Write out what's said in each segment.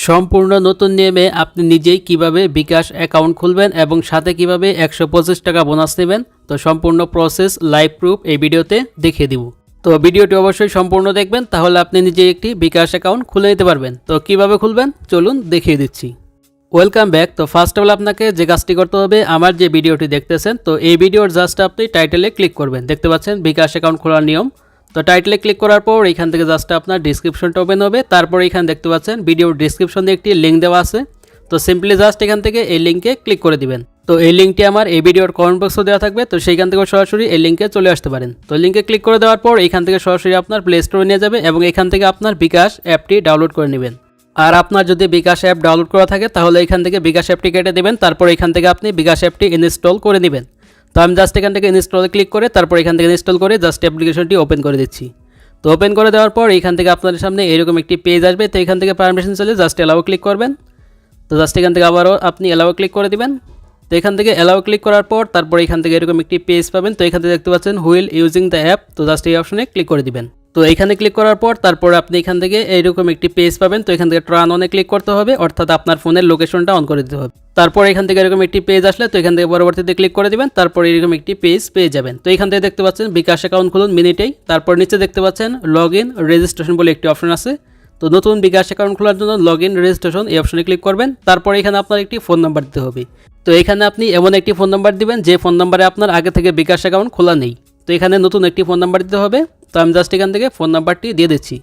সম্পূর্ণ নতুন নিয়মে আপনি নিজেই কিভাবে বিকাশ অ্যাকাউন্ট খুলবেন এবং সাথে কিভাবে 125 টাকা বোনাস নেবেন। তো সম্পূর্ণ প্রসেস লাইভ প্রুফ এই ভিডিওতে দেখিয়ে দিব। তো ভিডিওটি অবশ্যই সম্পূর্ণ দেখবেন, তাহলে আপনি নিজেই একটি বিকাশ অ্যাকাউন্ট খুলে নিতে পারবেন। তো কিভাবে খুলবেন চলুন দেখিয়ে দিচ্ছি। Welcome back. তো ফার্স্ট অফ অল আপনাকে যে কাজটি করতে হবে, আমার যে ভিডিওটি দেখতেছেন তো এই ভিডিওর জাস্ট আপনি টাইটেলে ক্লিক করবেন। দেখতে পাচ্ছেন বিকাশ অ্যাকাউন্ট খোলার নিয়ম। তো টাইটেলে ক্লিক করার পর এখান থেকে জাস্ট আপনার ডিসক্রিপশনটা ওপেন হবে। তারপর এখানে দেখতে পাচ্ছেন ভিডিওর ডিসক্রিপশনে একটি লিঙ্ক দেওয়া আছে। তো সিম্পলি জাস্ট এখান থেকে এই লিঙ্কে ক্লিক করে দিবেন। তো এই লিঙ্কটি আমার এই ভিডিওর কমেন্ট বক্সে দেওয়া থাকবে, তো সেইখান থেকে সরাসরি এই লিঙ্কে চলে আসতে পারেন। তো লিঙ্কে ক্লিক করে দেওয়ার পর এখান থেকে সরাসরি আপনার প্লে স্টোরে নিয়ে যাবে এবং এখান থেকে আপনার বিকাশ অ্যাপটি ডাউনলোড করে নেবেন। আর আপনার যদি বিকাশ অ্যাপ ডাউনলোড করা থাকে তাহলে এখান থেকে বিকাশ অ্যাপটি কেটে দেবেন। তারপর এখান থেকে আপনি বিকাশ অ্যাপটি ইনস্টল করে নেবেন। তো আমি জাস্ট এখান থেকে ইনস্টলে ক্লিক করে তারপর এখান থেকে ইনস্টল করে জাস্ট অ্যাপ্লিকেশনটি ওপেন করে দিচ্ছি। তো ওপেন করে দেওয়ার পর এখান থেকে আপনাদের সামনে এরকম একটি পেজ আসবে। তো এখান থেকে পারমিশন চলে জাস্ট অ্যালাও ক্লিক করবেন। তো জাস্ট এখান থেকে আবারও আপনি অ্যালাও ক্লিক করে দিবেন। তো এখান থেকে অ্যালাও ক্লিক করার পর তারপর এখান থেকে এরকম একটি পেজ পাবেন। তো এখান থেকে দেখতে পাচ্ছেন হুইল ইউজিং দ্য অ্যাপ। তো জাস্ট এই অপশনে ক্লিক করে দিবেন। তো এখানে ক্লিক করার পর তারপর আপনি এখান থেকে এইরকম একটি পেজ পাবেন। তো এখান থেকে টার্ন অনে ক্লিক করতে হবে, অর্থাৎ আপনার ফোনের লোকেশনটা অন করে দিতে হবে। তারপর এখান থেকে এরকম একটি পেজ আসলে তো এখান থেকে পরবর্তীতে ক্লিক করে দিবেন। তারপর এরকম একটি পেজ পেয়ে যাবেন। তো এখান থেকে দেখতে পাচ্ছেন বিকাশ অ্যাকাউন্ট খুলুন মিনিটেই। তারপর নিচে দেখতে পাচ্ছেন লগ ইন রেজিস্ট্রেশন বলে একটি অপশন আছে। তো নতুন বিকাশ অ্যাকাউন্ট খোলার জন্য লগ ইন রেজিস্ট্রেশন এই অপশনে ক্লিক করবেন। তারপর এখানে আপনার একটি ফোন নাম্বার দিতে হবে। তো এখানে আপনি এমন একটি ফোন নাম্বার দিবেন যে ফোন নাম্বারে আপনার আগে থেকে বিকাশ অ্যাকাউন্ট খোলা নেই। তো এখানে নতুন একটি ফোন নাম্বার দিতে হবে। তো আমি জাস্ট এখান থেকে ফোন নাম্বারটি দিয়ে দিচ্ছি।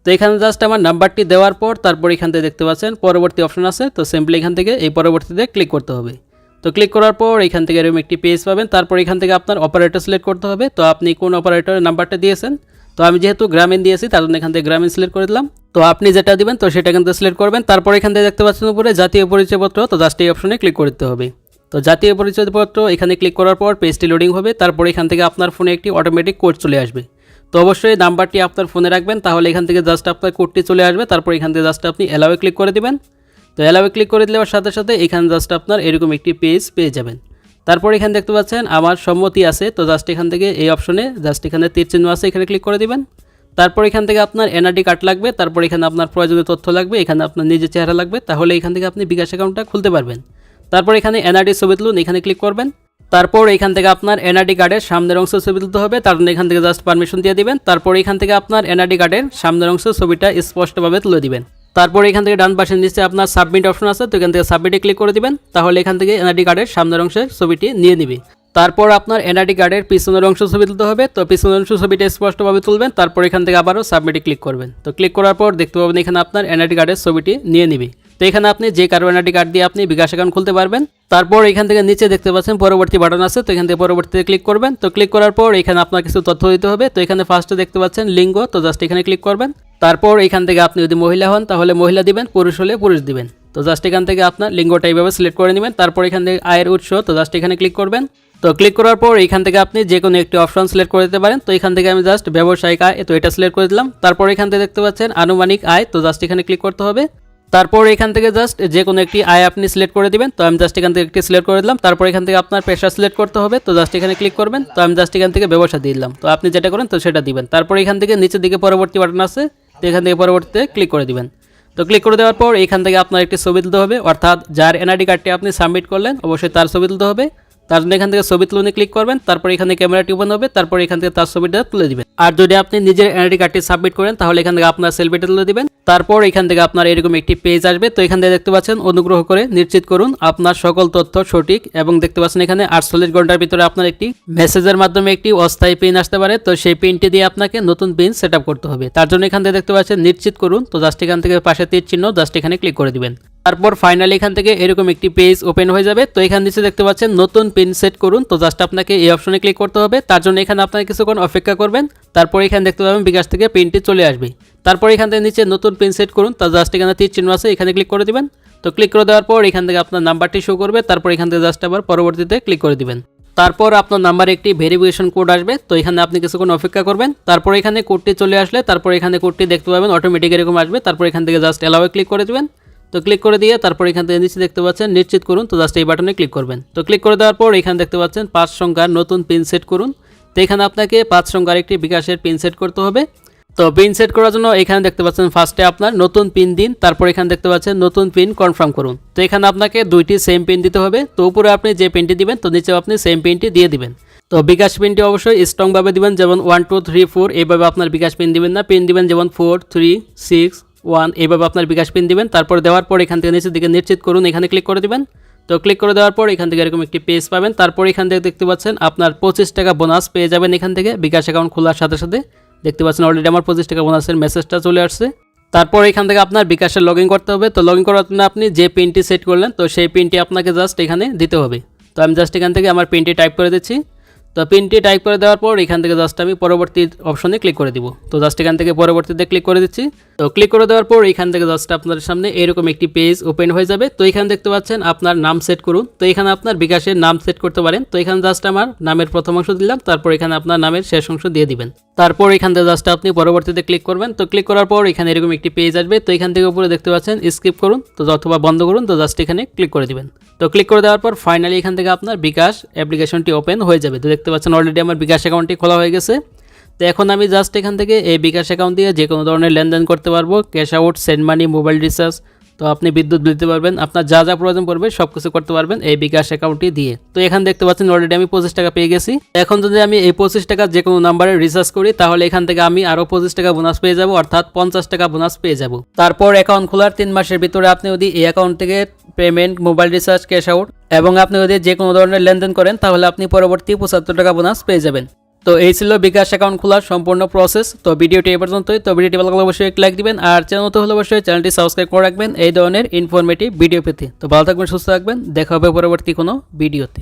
তো এখানে জাস্ট আমার নাম্বারটি দেওয়ার পর তারপর এখান থেকে দেখতে পাচ্ছেন পরবর্তী অপশন আছে। তো সিম্পলি এখান থেকে এই পরবর্তীতে ক্লিক করতে হবে। তো ক্লিক করার পর এখান থেকে এরকম একটি পেজ পাবেন। তারপর এখান থেকে আপনার অপারেটর সিলেক্ট করতে হবে। তো আপনি কোন অপারেটরের নাম্বারটা দিয়েছেন, তো আমি যেহেতু গ্রামীণ দিয়েছি তার জন্য এখান থেকে গ্রামীণ সিলেক্ট করে দিলাম। তো আপনি যেটা দিবেন তো সেটা এখান থেকে সিলেক্ট করবেন। তারপর এখান থেকে দেখতে পাচ্ছেন উপরে জাতীয় পরিচয়পত্র। তো জাস্ট এই অপশনে ক্লিক করতে হবে। তো জাতীয় পরিচয়পত্র এখানে ক্লিক করার পর পেজটি লোডিং হবে। তারপর এখান থেকে আপনার ফোনে একটি অটোমেটিক কোড চলে আসবে। তো অবশ্যই নাম্বারটি আপনার ফোনে রাখবেন, তাহলে এখান থেকে জাস্ট আপনার কোডটি চলে আসবে। তারপর এখান থেকে জাস্ট আপনি অ্যালাওয়ে ক্লিক করে দিবেন। তো অ্যালাওয়ে ক্লিক করে দেওয়ার সাথে সাথে এখানে জাস্ট আপনার এরকম একটি পেজ পেয়ে যাবেন। তারপর এখানে দেখতে পাচ্ছেন আমার সম্মতি আছে। তো জাস্ট এখান থেকে এই অপশনে জাস্ট এখানে তীর চিহ্ন আছে, এখানে ক্লিক করে দিবেন। তারপর এখান থেকে আপনার এনআইডি কার্ড লাগবে। তারপর এখানে আপনার প্রয়োজনীয় তথ্য লাগবে, এখানে আপনার নিজের চেহারা লাগবে, তাহলে এখান থেকে আপনি বিকাশ অ্যাকাউন্টটা খুলতে পারবেন। তারপর এখানে এনআইডি ছবি তুলুন, এখানে ক্লিক করবেন। তারপর এখান থেকে আপনার এনআইডি কার্ডের সামনের অংশ ছবি তুলতে হবে, তার জন্য এখান থেকে জাস্ট পারমিশন দিয়ে দিবেন। তারপর এখান থেকে আপনার এনআইডি কার্ডের সামনের অংশ ছবিটা স্পষ্টভাবে তুলে দিবেন। তারপর এখান থেকে ডান পাশের নিচে আপনার সাবমিট অপশন আছে। তো এখান থেকে সাবমিটে ক্লিক করে দিবেন, তাহলে এখান থেকে এনআইডি কার্ডের সামনের অংশের ছবিটি নিয়ে নিবে। তারপর আপনার এনআইডি কার্ডের পিছনের অংশ ছবি তুলতে হবে। তো পিছনের অংশ ছবিটা স্পষ্টভাবে তুলবেন। তারপর এখান থেকে আবারও সাবমিটে ক্লিক করবেন। তো ক্লিক করার পর দেখতে পাবেন এখানে আপনার এনআইডি কার্ডের ছবিটি নিয়ে নিবে। তো এখানে আপনি যে কারো এনআইডি কার্ড দিয়ে আপনি বিকাশ অ্যাকাউন্ট খুলতে পারবেন। তারপর এখান থেকে নিচে দেখতে পাচ্ছেন পরবর্তী বাটন আছে। তো এখান থেকে পরবর্তীতে ক্লিক করবেন। তো ক্লিক করার পর এখানে আপনার কিছু তথ্য দিতে হবে। তো এখানে ফার্স্টে দেখতে পাচ্ছেন লিঙ্গ। তো জাস্ট এখানে ক্লিক করবেন। তারপর এখান থেকে আপনি যদি মহিলা হন তাহলে মহিলা দিবেন, পুরুষ হলে পুরুষ দিবেন। তো জাস্ট এখান থেকে আপনার লিঙ্গটা এইভাবে সিলেক্ট করে নেবেন। তারপর এখান থেকে আয়ের উৎস, তো জাস্ট এখানে ক্লিক করবেন। তো ক্লিক করার পর এখান থেকে আপনি যে কোনো একটি অপশন সিলেক্ট করে দিতে পারেন। তো এখান থেকে আমি জাস্ট ব্যবসায়িক আয়, তো এটা সিলেক্ট করে দিলাম। তারপর এখান থেকে দেখতে পাচ্ছেন আনুমানিক আয়, তো জাস্ট এখানে ক্লিক করতে হবে। তারপর এখান থেকে জাস্ট যে কোনো একটি আয় আপনি সিলেক্ট করে দিবেন। তো আমি জাস্ট এখান থেকে একটি সিলেক্ট করে দিলাম। তারপর এখান থেকে আপনার পেশা সিলেক্ট করতে হবে। তো জাস্ট এখানে ক্লিক করবেন। তো আমি জাস্ট এখান থেকে ব্যবসা দিয়ে দিলাম। তো আপনি যেটা করেন তো সেটা দিবেন। তারপর এখান থেকে নিচের দিকে পরবর্তী বাটন আছে, তো এখান থেকে পরবর্তীতে ক্লিক করে দিবেন। তো ক্লিক করে দেওয়ার পর এখান থেকে আপনার একটি ছবি তুলতে হবে, অর্থাৎ যার এনআইডি কার্ডটি আপনি সাবমিট করলেন অবশ্যই তার ছবি তুলতে হবে। তার জন্য এখান থেকে ছবি তুলনে ক্লিক করবেন। তারপর এখানে ক্যামেরাটি ওপেন হবে। তারপর এখান থেকে তার ছবিটা তুলে দিবেন। আর যদি আপনি নিজের এনআইডি কার্ডটি সাবমিট করেন তাহলে এখান থেকে আপনার সেলফিটা তুলে দিবেন। তারপর এখান থেকে আপনার এরকম একটি পেজ আসবে। তো এখান থেকে দেখতে পাচ্ছেন অনুগ্রহ করে নিশ্চিত করুন আপনার সকল তথ্য সঠিক, এবং দেখতে পাচ্ছেন এখানে 48 ঘন্টার ভিতরে আপনার একটি মেসেজের মাধ্যমে একটি অস্থায়ী পিন আসতে পারে। তো সেই পিনটি দিয়ে আপনাকে নতুন পিন সেট আপ করতে হবে। তার জন্য এখান থেকে দেখতে পাচ্ছেন নিশ্চিত করুন। তো জাস্ট এখান থেকে পাশে তীর চিহ্ন, জাস্ট এখানে ক্লিক করে দিবেন। তারপর ফাইনালি এখান থেকে এরকম একটি পেজ ওপেন হয়ে যাবে। তো এখান নিচে দেখতে পাচ্ছেন নতুন পিন সেট করুন। তো জাস্ট আপনাকে এই অপশনে ক্লিক করতে হবে। তার জন্য এখানে আপনাকে কিছুক্ষণ অপেক্ষা করবেন। তারপর এখানে দেখতে পাবেন বিকাশ থেকে পিনটি চলে আসবে। তারপর এখান থেকে নিচে নতুন পিন সেট করুন। তো জাস্ট এখানে তীর চিহ্ন আছে, এখানে ক্লিক করে দিবেন। তো ক্লিক করে দেওয়ার পর এখান থেকে আপনার নাম্বারটি শো করবে। তারপর এখান থেকে জাস্ট আবার পরবর্তীতে ক্লিক করে দিবেন। তারপর আপনার নাম্বারে একটি ভেরিফিকেশন কোড আসবে। তো এখানে আপনি কিছুক্ষণ অপেক্ষা করবেন। তারপর এখানে কোডটি চলে আসলে তারপর এখানে কোডটি দেখতে পাবেন অটোমেটিক এরকম আসবে। তারপর এখান থেকে জাস্ট অ্যালাওয়ে ক্লিক করে দিবেন। তো ক্লিক করে দিয়ে তারপর এখান থেকে নিচে দেখতে পাচ্ছেন নিশ্চিত করুন। তো জাস্ট এই বাটনে ক্লিক করবেন। তো ক্লিক করে দেওয়ার পর এখানে দেখতে পাচ্ছেন 5 সংখ্যার নতুন পিন সেট করুন। তো এখানে আপনাকে 5 সংখ্যার একটি বিকাশের পিন সেট করতে হবে। তো পিন সেট করার জন্য এখানে দেখতে পাচ্ছেন ফার্স্টে আপনার নতুন পিন দিন, তারপর এখানে দেখতে পাচ্ছেন নতুন পিন কনফার্ম করুন। তো এখানে আপনাকে দুইটি সেম পিন দিতে হবে। তো উপরে আপনি যে পিনটি দিবেন তো নিচেও আপনি সেম পিনটি দিয়ে দিবেন। তো বিকাশ পিনটি অবশ্যই স্ট্রংভাবে দিবেন, যেমন 1 2 3 4 এইভাবে আপনার বিকাশ পিন দিবেন না, পিন দিবেন যেমন 4 3 6 1 এইভাবে আপনার বিকাশ পিন দিবেন। তারপর দেওয়ার পর এখান থেকে নিচের দিকে নিশ্চিত করুন, এখানে ক্লিক করে দিবেন। তো ক্লিক করে দেওয়ার পর এখান থেকে এরকম একটি পেজ পাবেন। তারপর এখান থেকে দেখতে পাচ্ছেন আপনার 25 টাকা বোনাস পেয়ে যাবেন এখান থেকে বিকাশ অ্যাকাউন্ট খোলার সাথে সাথে। দেখতে পাচ্ছেন অলরেডি আমার 25 টাকা বোনাসের মেসেজটা চলে আসছে। তারপর এখান থেকে আপনার বিকাশে লগ ইন করতে হবে। তো লগ ইন করার জন্য আপনি যে পিনটি সেট করলেন তো সেই পিনটি আপনাকে জাস্ট এখানে দিতে হবে। তো আমি জাস্ট এখান থেকে আমার পিনটি টাইপ করে দিচ্ছি। তো পিনটি টাইপ করে দেওয়ার পর এখান থেকে জাস্ট আমি পরবর্তী অপশনে ক্লিক করে দিব। তো জাস্ট এখান থেকে পরবর্তীতে ক্লিক করে দিচ্ছি। তো ক্লিক করে দেওয়ার পর এখান থেকে জাস্ট আপনার সামনে এরকম একটি পেজ ওপেন হয়ে যাবে। তো এখানে দেখতে পাচ্ছেন আপনার নাম সেট করুন। তো এখানে আপনার বিকাশের নাম সেট করতে পারেন। তো এখানে জাস্ট আমার নামের প্রথম অংশ দিলাম, তারপর এখানে আপনার নামের শেষ অংশ দিয়ে দিবেন। তারপর এখান থেকে জাস্ট আপনি পরবর্তীতে ক্লিক করবেন। তো ক্লিক করার পর এখানে এরকম একটি পেজ আসবে। তো এখান থেকে উপরে দেখতে পাচ্ছেন স্কিপ করুন, তো অথবা বন্ধ করুন। তো জাস্ট এখানে ক্লিক করে দিবেন। তো ক্লিক করে দেওয়ার পর ফাইনালি এখান থেকে আপনার বিকাশ অ্যাপ্লিকেশনটি ওপেন হয়ে যাবে। তো দেখতে পাচ্ছেন অলরেডি আমার বিকাশ অ্যাকাউন্টটি খোলা হয়ে গেছে। তো এখন আমি জাস্ট এখান থেকে এই বিকাশ অ্যাকাউন্ট দিয়ে যে কোনো ধরনের লেনদেন করতে পারবো, cash out, send money, mobile recharge, তো আপনি বিদ্যুৎ বিল দিতে পারবেন, আপনার যা যা প্রয়োজন পড়বে সব কিছু করতে পারবেন এই বিকাশ অ্যাকাউন্টটি দিয়ে। তো এখানে দেখতে পাচ্ছেন অলরেডি আমি 25 টাকা পেয়ে গেছি। এখন যদি আমি এই 25 টাকা যে কোনো নাম্বারে রিচার্জ করি তাহলে এখান থেকে আমি আরও 25 টাকা বোনাস পেয়ে যাব, অর্থাৎ 50 টাকা বোনাস পেয়ে যাব। তারপর অ্যাকাউন্ট খোলার 3 মাসের ভিতরে আপনি যদি এই অ্যাকাউন্ট থেকে payment, mobile recharge, cash out এবং আপনি যদি যে কোনো ধরনের লেনদেন করেন তাহলে আপনি পরবর্তী 75 টাকা বোনাস পেয়ে যাবেন। তো এই ছিল বিকাশ অ্যাকাউন্ট খোলার সম্পূর্ণ প্রসেস। তো ভিডিওটি এই পর্যন্তই। তো ভিডিওটি ভালো লাগলে অবশ্যই একটা লাইক দিবেন, আর চ্যানেল নতুন হলে অবশ্যই চ্যানেলটি সাবস্ক্রাইব করে রাখবেন এই ধরনের ইনফরমেটিভ ভিডিও পেতে। তো ভালো থাকবেন, সুস্থ থাকবেন, দেখা হবে পরবর্তী কোনো ভিডিওতে।